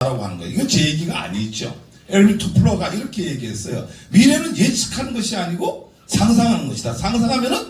라고 하는 거예요. 이건 제 얘기가 아니죠. 엘빈 투플러가 이렇게 얘기했어요. 미래는 예측하는 것이 아니고 상상하는 것이다. 상상하면은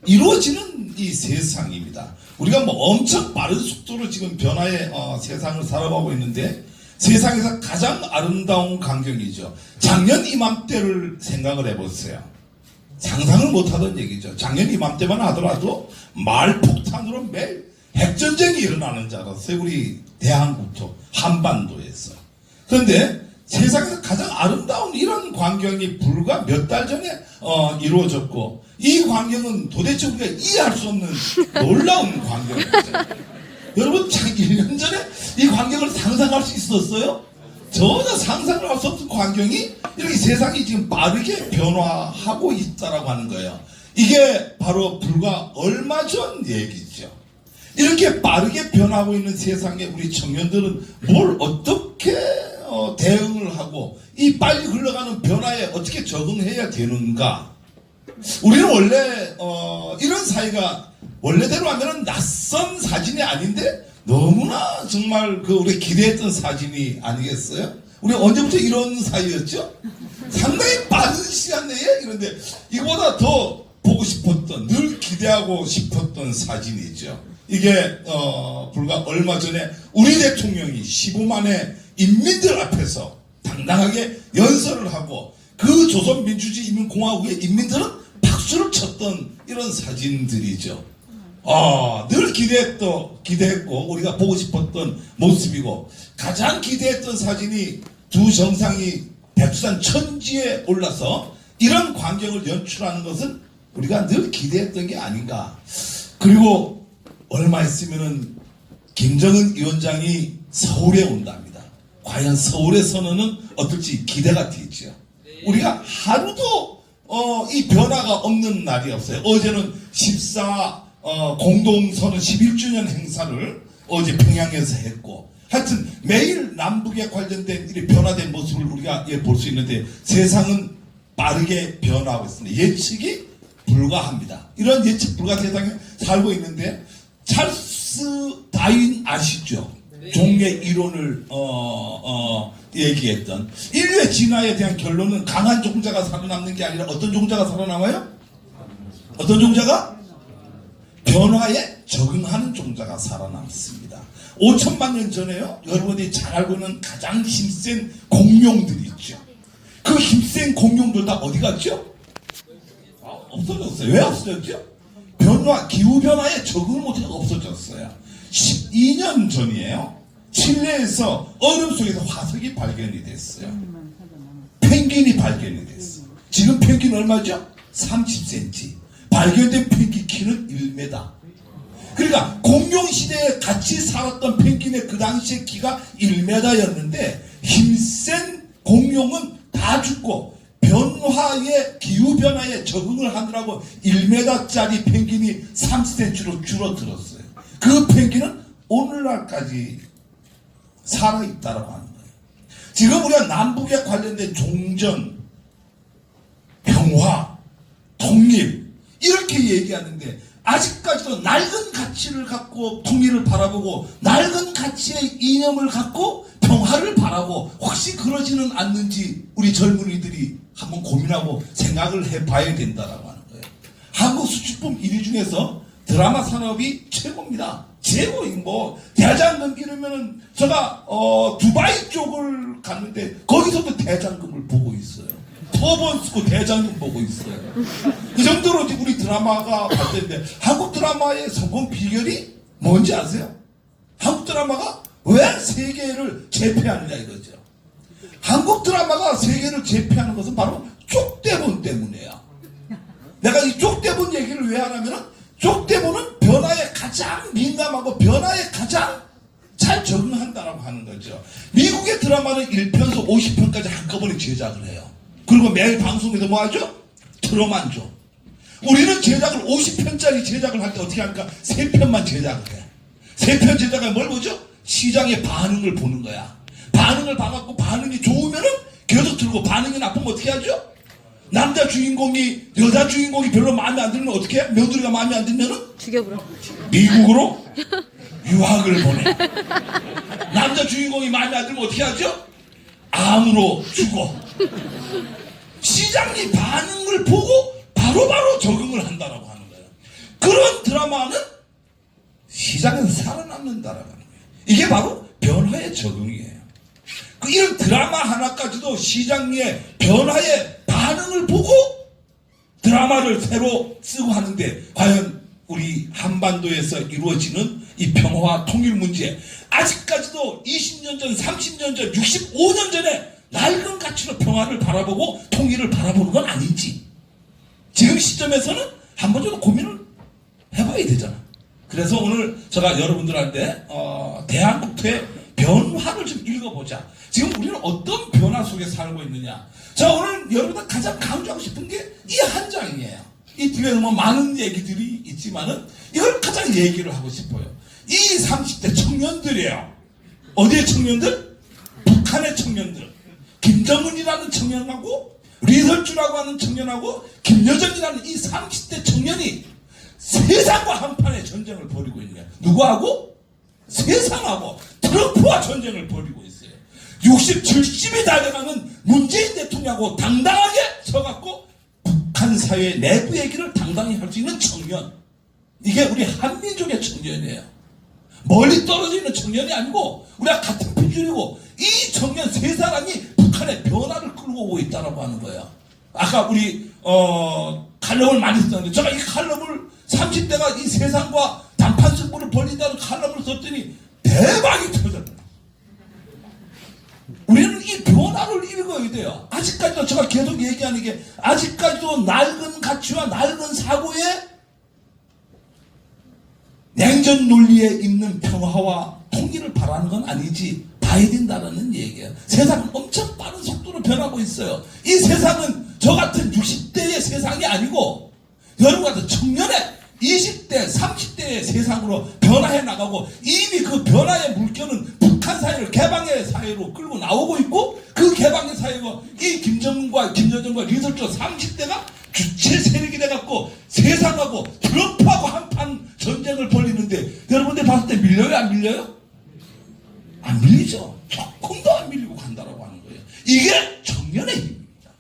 이루어지는 이 세상입니다. 우리가 뭐 엄청 빠른 속도로 지금 변화의 세상을 살아가고 있는데 세상에서 가장 아름다운 광경이죠. 작년 이맘때를 생각을 해보세요. 상상을 못하던 얘기죠. 작년 이맘때만 하더라도 말폭탄으로 매일 핵전쟁이 일어나는 줄 알았어요. 우리 대한국토 한반도에서. 그런데 세상에서 가장 아름다운 이런 광경이 불과 몇 달 전에 이루어졌고, 이 광경은 도대체 우리가 이해할 수 없는 놀라운 광경이죠. 여러분, 1년 전에 이 광경을 상상할 수 있었어요? 전혀 상상을 할 수 없는 광경이 이렇게 세상이 지금 빠르게 변화하고 있다라고 하는 거예요. 이게 바로 불과 얼마 전 얘기죠. 이렇게 빠르게 변하고 있는 세상에 우리 청년들은 뭘 어떻게 대응을 하고 이 빨리 흘러가는 변화에 어떻게 적응해야 되는가? 우리는 원래 이런 사회가 원래대로 하면은 낯선 사진이 아닌데 너무나 정말 우리 기대했던 사진이 아니겠어요? 우리 언제부터 이런 사이였죠? 상당히 빠른 시간 내에 이런데 이거보다 더 보고 싶었던, 늘 기대하고 싶었던 사진이죠. 이게 불과 얼마 전에 우리 대통령이 15만의 인민들 앞에서 당당하게 연설을 하고 그 조선민주주의인민공화국의 인민들은 박수를 쳤던 이런 사진들이죠. 늘 기대했고 우리가 보고 싶었던 모습이고, 가장 기대했던 사진이 두 정상이 백두산 천지에 올라서 이런 광경을 연출하는 것은 우리가 늘 기대했던 게 아닌가. 그리고 얼마 있으면은 김정은 위원장이 서울에 온답니다. 과연 서울에서는 어떨지 기대가 되죠. 우리가 하루도 이 변화가 없는 날이 없어요. 어제는 14 공동선언 11주년 행사를 어제 평양에서 했고, 하여튼 매일 남북에 관련된 이 변화된 모습을 우리가 볼 수 있는데 세상은 빠르게 변화하고 있습니다. 예측이 불가합니다. 이런 예측 불가 세상에 살고 있는데, 찰스 다윈 아시죠? 네. 종의 이론을 얘기했던 인류의 진화에 대한 결론은 강한 종자가 살아남는 게 아니라 어떤 종자가 살아남아요? 어떤 종자가? 변화에 적응하는 종자가 살아남습니다. 5천만 년 전에요, 여러분이 잘 알고 있는 가장 힘센 공룡들이 있죠. 그 힘센 공룡들 다 어디 갔죠? 없어졌어요. 왜 없어졌죠? 기후변화에 적응을 못해서 없어졌어요. 12년 전이에요. 칠레에서 얼음 속에서 화석이 발견이 됐어요. 펭귄이 발견이 됐어요. 지금 펭귄 얼마죠? 30cm. 발견된 펭귄 키는 1m. 그러니까 공룡시대에 같이 살았던 펭귄의 그 당시의 키가 1m였는데 힘센 공룡은 다 죽고 기후변화에 적응을 하느라고 1m짜리 펭귄이 30cm로 줄어들었어요. 그 펭귄은 오늘날까지 살아있다라고 하는 거예요. 지금 우리가 남북에 관련된 종전, 평화, 통일 이렇게 얘기하는데 아직까지도 낡은 가치를 갖고 통일을 바라보고 낡은 가치의 이념을 갖고 평화를 바라고 혹시 그러지는 않는지 우리 젊은이들이 한번 고민하고 생각을 해봐야 된다라고 하는 거예요. 한국 수출품 1위 중에서 드라마 산업이 최고입니다. 최고인 대장금 이러면은 제가 두바이 쪽을 갔는데 거기서도 대장금을 보고 있어요. 터번 쓰고 대장금 보고 있어요. 그 정도로 우리 드라마가 발전인데, 한국 드라마의 성공 비결이 뭔지 아세요? 한국 드라마가 왜 세계를 제패하느냐 이거죠. 한국 드라마가 세계를 제패하는 것은 바로 쪽대본 때문이에요. 내가 이 쪽대본 얘기를 왜 하냐면은, 쪽대본은 변화에 가장 민감하고 변화에 가장 잘 적응한다라고 하는 거죠. 미국의 드라마는 1편에서 50편까지 한꺼번에 제작을 해요. 그리고 매일 방송에서 뭐 하죠? 틀어만 줘. 우리는 제작을 50편짜리 제작을 할 때 어떻게 하니까 3편만 제작을 해. 3편 제작을 뭘 보죠? 시장의 반응을 보는 거야. 반응을 봐갖고 반응이 좋으면은 계속 들고, 반응이 나쁘면 어떻게 하죠? 남자 주인공이 여자 주인공이 별로 마음에 안 들면 어떻게 해? 며느리가 마음에 안 들면은 죽여버려. 미국으로 유학을 보내. 남자 주인공이 마음에 안 들면 어떻게 하죠? 암으로 죽어. 시장이 반응을 보고 바로바로 적응을 한다라고 하는 거예요. 그런 드라마는 시장에서 살아남는다라고 하는 거예요. 이게 바로 변화의 적응이에요. 이런 드라마 하나까지도 시장의 변화의 반응을 보고 드라마를 새로 쓰고 하는데, 과연 우리 한반도에서 이루어지는 이 평화와 통일 문제, 아직까지도 20년 전, 30년 전, 65년 전에 낡은 가치로 평화를 바라보고 통일을 바라보는 건 아닌지, 지금 시점에서는 한 번 정도 고민을 해봐야 되잖아. 그래서 오늘 제가 여러분들한테 대한국토의 변화를 좀 읽어보자. 지금 우리는 어떤 변화 속에 살고 있느냐. 자, 오늘 여러분들 가장 강조하고 싶은 게 이 한 장이에요. 이 뒤에는 뭐 많은 얘기들이 있지만은 이걸 가장 얘기를 하고 싶어요. 이 30대 청년들이에요. 어디의 청년들? 북한의 청년들. 김정은이라는 청년하고 리설주라고 하는 청년하고 김여정이라는 이 30대 청년이 세상과 한판의 전쟁을 벌이고 있는 거예요. 누구하고? 세상하고 트럼프와 전쟁을 벌이고 있어요. 60, 70이 달려가는 문재인 대통령하고 당당하게 서갖고 북한 사회 내부 얘기를 당당히 할 수 있는 청년. 이게 우리 한민족의 청년이에요. 멀리 떨어져 있는 청년이 아니고 우리가 같은 피줄이고, 이 청년 세 사람이 북한의 변화를 끌고 오고 있다고 하는 거예요. 아까 우리 칼럼을 많이 썼는데, 제가 이 칼럼을 30대가 이 세상과 단판 승부를 벌린다는 칼럼을 썼더니 대박이 터졌다. 우리는 이 변화를 읽어야 돼요. 아직까지도 제가 계속 얘기하는 게, 아직까지도 낡은 가치와 낡은 사고에 냉전 논리에 있는 평화와 통일을 바라는 건 아니지, 봐야 된다는 얘기예요. 세상은 엄청 빠른 속도로 변하고 있어요. 이 세상은 저 같은 60대의 세상이 아니고 여러분 같은 청년의 20대, 30대의 세상으로 변화해 나가고, 이미 그 변화의 물결은 북한 사회를 개방의 사회로 끌고 나오고 있고, 그 개방의 사회가 이 김정은과 김여정과 리설주 30대가 주체 세력이 돼갖고 세상하고 트럼프하고 한판 전쟁을 벌리는데, 여러분들 봤을 때 밀려요, 안 밀려요? 안 밀리죠. 조금도 안 밀리고 간다라고 하는 거예요. 이게 청년의 힘입니다.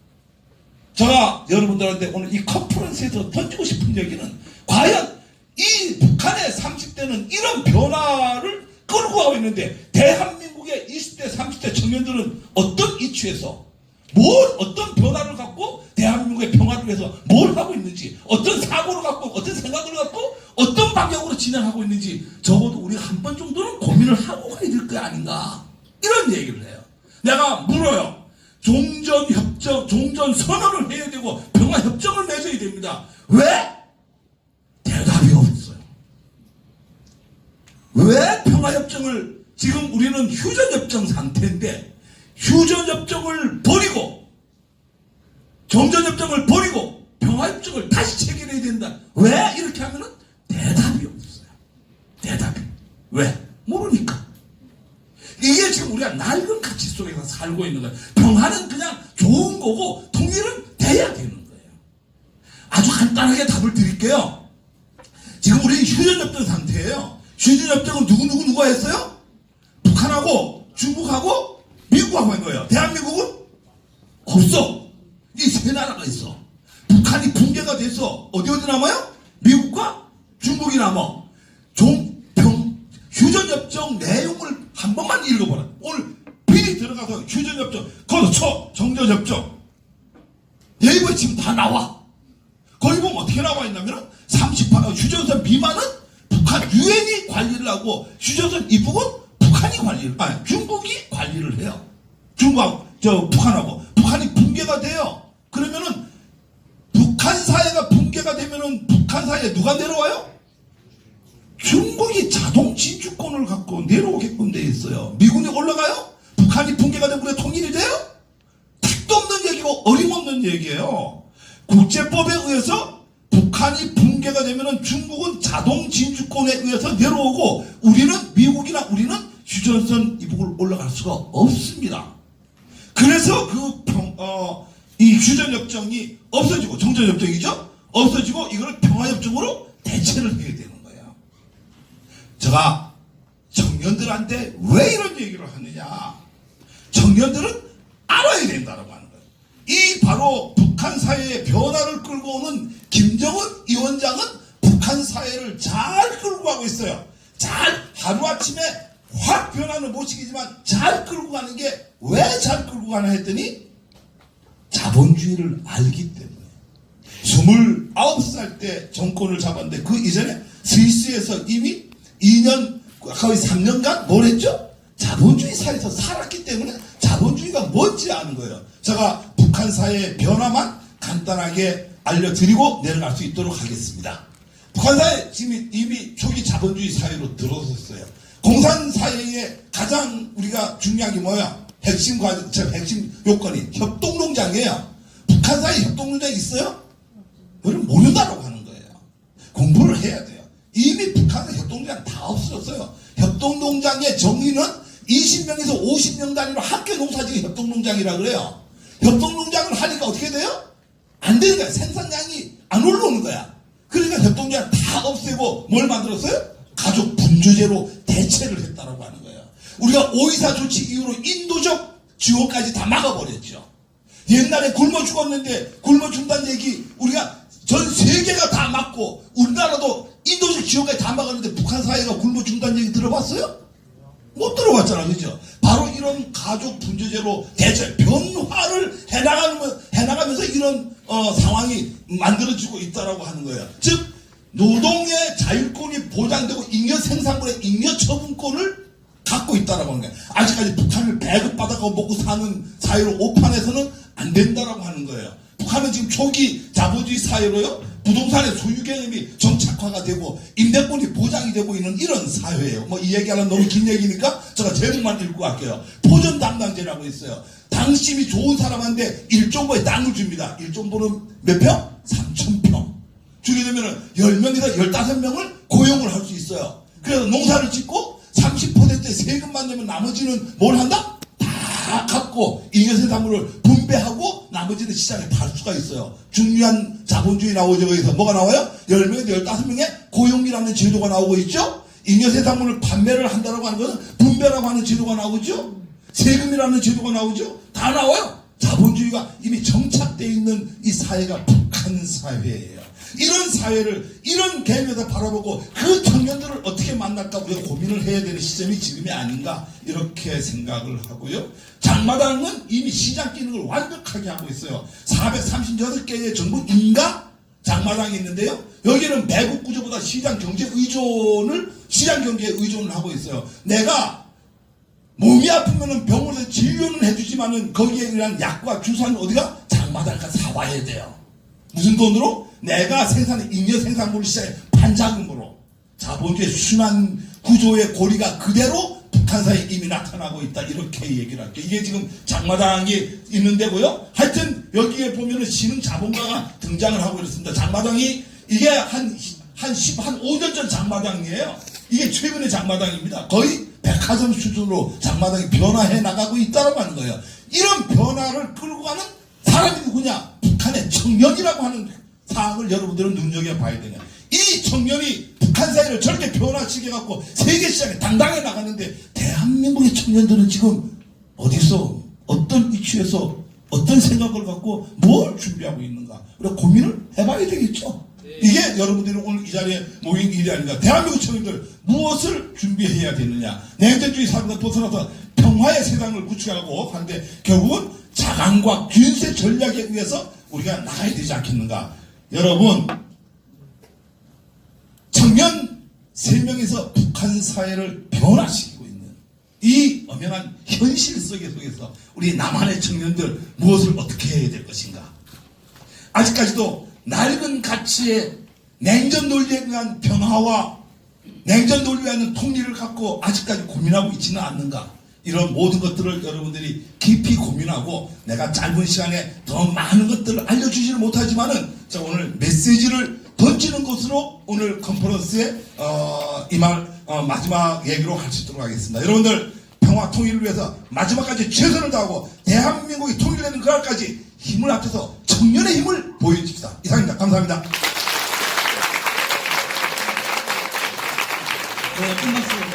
제가 여러분들한테 오늘 이 컨퍼런스에서 던지고 싶은 얘기는, 과연 이 북한의 30대는 이런 변화를 끌고 가고 있는데, 대한민국의 20대, 30대 청년들은 어떤 이치에서 어떤 변화를 갖고 대한민국의 평화를 위해서 뭘 하고 있는지, 어떤 사고를 갖고, 어떤 생각을 갖고, 어떤 방향으로 진행하고 있는지, 적어도 우리가 한 번 정도는 고민을 하고 가야 될 거 아닌가, 이런 얘기를 해요. 내가 물어요. 종전협정, 종전선언을 해야 되고 평화협정을 맺어야 됩니다. 왜? 대답이 없어요. 왜 평화협정을, 지금 우리는 휴전협정 상태인데 휴전협정을 버리고 종전협정을 버리고 평화협정을 다시 체결해야 된다. 왜? 이렇게 하면은 대답이 없어요. 대답이. 왜? 모르니까. 이게 지금 우리가 낡은 가치 속에서 살고 있는 거예요. 평화는 그냥 좋은 거고 통일은 돼야 되는 거예요. 아주 간단하게 답을 드릴게요. 지금 우리는 휴전협정 상태예요. 휴전협정은 누가 했어요? 북한하고 중국하고 미국하고 한 거예요. 대한민국은 없어. 이 세 나라가 있어. 북한이 붕괴가 돼서 어디 남아요? 미국과 중국이 남아. 휴전협정 내용을 한 번만 읽어보라. 오늘 미리 들어가서 휴전협정 거기서 쳐. 정전협정 네이버에 지금 다 나와. 거기 보면 어떻게 나와 있냐면 38, 휴전선 미만은 북한 유엔이 관리를 하고, 휴전선 이북은 중국이 관리를 해요. 중국하고 북한하고. 북한이 붕괴가 돼요. 그러면은 북한 사회가 붕괴가 되면은 북한 사회에 누가 내려와요? 중국이 자동 진주권을 갖고 내려오게끔 돼 있어요. 미군이 올라가요? 북한이 붕괴가 되면 우리가 통일이 돼요? 택도 없는 얘기고 어림없는 얘기예요. 국제법에 의해서 북한이 붕괴가 되면은 중국은 자동 진주권에 의해서 내려오고, 미국이나 우리는 휴전선 이북을 올라갈 수가 없습니다. 그래서 이 휴전협정이 없어지고, 정전협정이죠? 없어지고 이걸 평화협정으로 대체를 해야 되는 거예요. 제가 청년들한테 왜 이런 얘기를 하느냐? 청년들은 알아야 된다라고 하는 거예요. 이 바로 북한 사회의 변화를 끌고 오는 김정은 위원장은 북한 사회를 잘 끌고 가고 있어요. 잘 하루아침에 확 변하는 모습이지만 잘 끌고 가는 게 왜 잘 끌고 가나 했더니 자본주의를 알기 때문에 29살 때 정권을 잡았는데 그 이전에 스위스에서 이미 2년 거의 3년간 뭘 했죠? 자본주의 사회에서 살았기 때문에 자본주의가 뭔지 아는 거예요. 제가 북한 사회의 변화만 간단하게 알려드리고 내려갈 수 있도록 하겠습니다. 북한 사회 지금 이미 초기 자본주의 사회로 들어섰어요. 공산사회의 가장 우리가 중요한 게 뭐야? 핵심 요건이 협동농장이에요. 북한 사회에 협동농장이 있어요? 그걸 모른다고 하는 거예요. 공부를 해야 돼요. 이미 북한의 협동농장 다 없어졌어요. 협동농장의 정의는 20명에서 50명 단위로 학교 농사지기 협동농장이라 그래요. 협동농장을 하니까 어떻게 돼요? 안 되는 거야. 생산량이 안 올라오는 거야. 그러니까 협동농장 다 없애고 뭘 만들었어요? 가족 분조제로 대체를 했다라고 하는 거예요. 우리가 5.24 조치 이후로 인도적 지원까지 다 막아버렸죠. 옛날에 굶어 죽었는데 굶어 죽는다는 얘기 우리가 전 세계가 다 막고 우리나라도 인도적 지원까지 다 막았는데 북한 사회가 굶어 죽는다는 얘기 들어봤어요? 못 들어봤잖아, 그죠? 바로 이런 가족 분조제로 대체 변화를 해나가면서 이런 상황이 만들어지고 있다라고 하는 거예요. 즉 노동의 자율권이 보장되고 잉여 생산물의 잉여 처분권을 갖고 있다라고 하는 거예요. 아직까지 북한을 배급받아서 먹고 사는 사회로 오판해서는 안 된다라고 하는 거예요. 북한은 지금 초기 자본주의 사회로요. 부동산의 소유 개념이 정착화가 되고 임대권이 보장이 되고 있는 이런 사회예요. 뭐 이 얘기하면 너무 긴 얘기니까 제가 제목만 읽고 갈게요. 포전 담당제라고 있어요. 당심이 좋은 사람한테 1정보의 땅을 줍니다. 1정보는 몇 평? 3,000평. 주게 되면 10명에서 15명을 고용을 할 수 있어요. 그래서 농사를 짓고 30%의 세금만 내면 나머지는 뭘 한다? 다 갖고 잉여생산물을 분배하고 나머지는 시장에 팔 수가 있어요. 중요한 자본주의 나오죠. 거기서 뭐가 나와요? 10명에서 15명의 고용이라는 제도가 나오고 있죠. 잉여생산물을 판매를 한다고 하는 것은 분배라고 하는 제도가 나오죠. 세금이라는 제도가 나오죠. 다 나와요. 자본주의가 이미 정착되어 있는 이 사회가 북한 사회예요. 이런 사회를 이런 개념에서 바라보고 그 청년들을 어떻게 만날까 우리가 고민을 해야 되는 시점이 지금이 아닌가 이렇게 생각을 하고요. 장마당은 이미 시장 기능을 완벽하게 하고 있어요. 438개의 정부 인가 장마당이 있는데요. 여기는 매국 구조보다 시장 경제에 의존을 하고 있어요. 내가 몸이 아프면은 병원에서 진료는 해주지만은 거기에 의한 약과 주사는 어디가? 장마당 가서 사와야 돼요. 무슨 돈으로? 내가 생산한 잉여 생산물을 시작해 판자금으로. 자본주의 순환 구조의 고리가 그대로 북한 사회에 이미 나타나고 있다. 이렇게 얘기를 할게요. 이게 지금 장마당이 있는 데고요. 하여튼 여기에 보면은 신흥 자본가가 등장을 하고 있습니다. 장마당이 이게 한 5년 전 장마당이에요. 이게 최근의 장마당입니다. 거의 백화점 수준으로 장마당이 변화해 나가고 있다고 하는 거예요. 이런 변화를 끌고 가는 사람이 누구냐? 북한의 청년이라고 하는 사항을 여러분들은 눈여겨봐야 되냐. 이 청년이 북한 사회를 저렇게 변화시켜갖고 세계 시장에 당당해 나갔는데 대한민국의 청년들은 지금 어디서 어떤 이슈에서 어떤 생각을 갖고 뭘 준비하고 있는가 우리가 고민을 해봐야 되겠죠. 이게 여러분들이 오늘 이 자리에 모인 일이 아닌가. 대한민국 청년들 무엇을 준비해야 되느냐. 냉전주의 사회에서 벗어나서 평화의 세상을 구축하고 하는데 결국은 자강과 균세 전략에 의해서 우리가 나가야 되지 않겠는가. 여러분 청년 3명에서 북한 사회를 변화시키고 있는 이 엄연한 현실 속에서 우리 남한의 청년들 무엇을 어떻게 해야 될 것인가. 아직까지도 낡은 가치의 냉전 논리에 의한 변화와 냉전 논리에 의한 통일을 갖고 아직까지 고민하고 있지는 않는가. 이런 모든 것들을 여러분들이 깊이 고민하고 내가 짧은 시간에 더 많은 것들을 알려주지는 못하지만은 자 오늘 메시지를 던지는 것으로 오늘 컨퍼런스의 마지막 얘기로 할 수 있도록 하겠습니다. 여러분들 평화 통일을 위해서 마지막까지 최선을 다하고 대한민국이 통일되는 그날까지 힘을 합쳐서 청년의 힘을 보여줍시다. 이상입니다. 감사합니다. 네, 끝났어요.